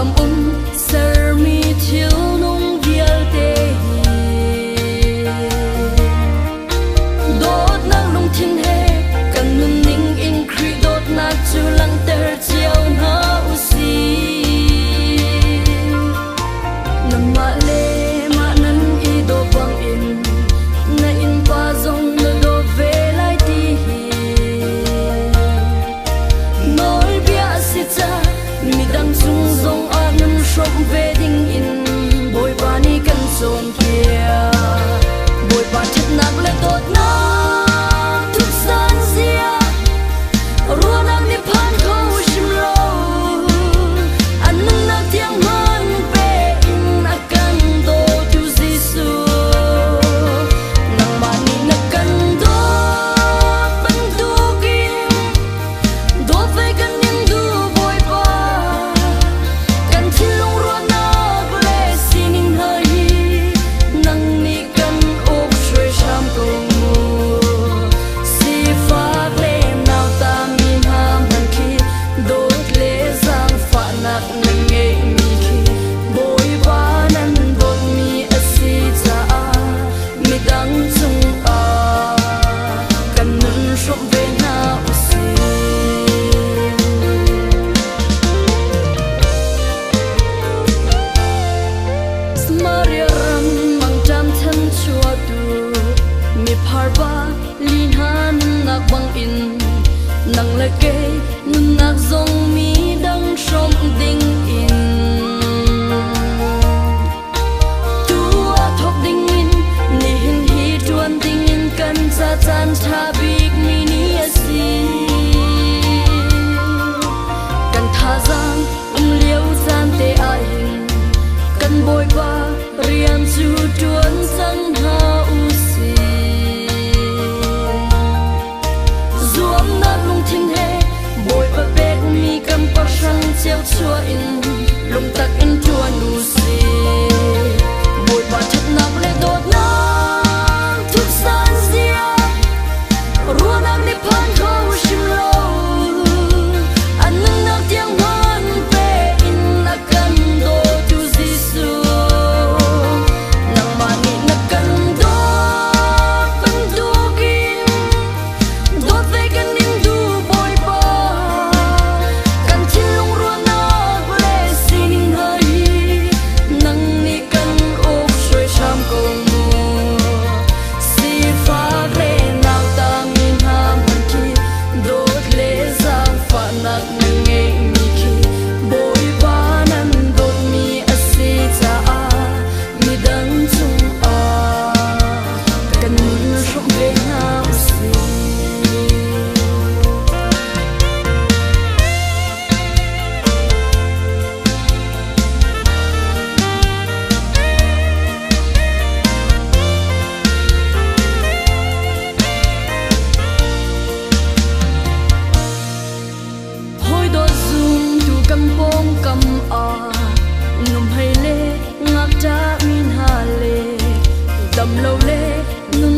cầm ser mi thiếu nung vial te đốt nang lung thiên he cần nun ning in kri đốt na chu lang ter chiao na usi nam ma le ma nan i do bang in na in pa zong na do ve lai ti nói bia si cha mi dang chung zong an shom ve ding in boy ba ni kan zon kia boy ba chet nak le tot na tuk san zia ruan am ni phan ko shim lo an nung na tiang man pe in akan do tu jisu nang ma ni na kan do ban du kim do ve kan nin du boy ba kan thil long ruan na ble sinin hai nang ni kan op shwe sham ko mu si fa le naw ta min ha man ki dot le sang fa nak na nge mi ki boy ba nan dot mi asi cha mi dang chung kan nun shom ve na usi Maria ram mang jam thân chua tu mi phar ba lin han nak bang in nang le ke nun nak zong mi dang shom ding in tu a thok ding in ni hin hi tuan ding in kan cha chan tha big mi ni asi kan tha zang liu chan te a hin kan boy ba rian chu tuan sang ha usi zuam na lung thing he boy ba bek mi kam pa sang cheu chua in lung tak in tuan usi boy ba chat nak le dot na thuk san zia ruan am ni phan ko shim lo an nang nak tiang man pe in akan do tu jisu nang ma ni na kan do ban du kin dot ve kan ning du boy ba kan thil long ruan na ble sinin hai nang ni kan op shwe sham ko mu si fa le naw ta min ha man ki dot le sang fa nak na nge mi ki boy ba nan dot mi asi cha mi dang chung kan nun shom ve na usi hoi do zum tu kam pom kam num hai le ngak ta min ha le dam lo le nun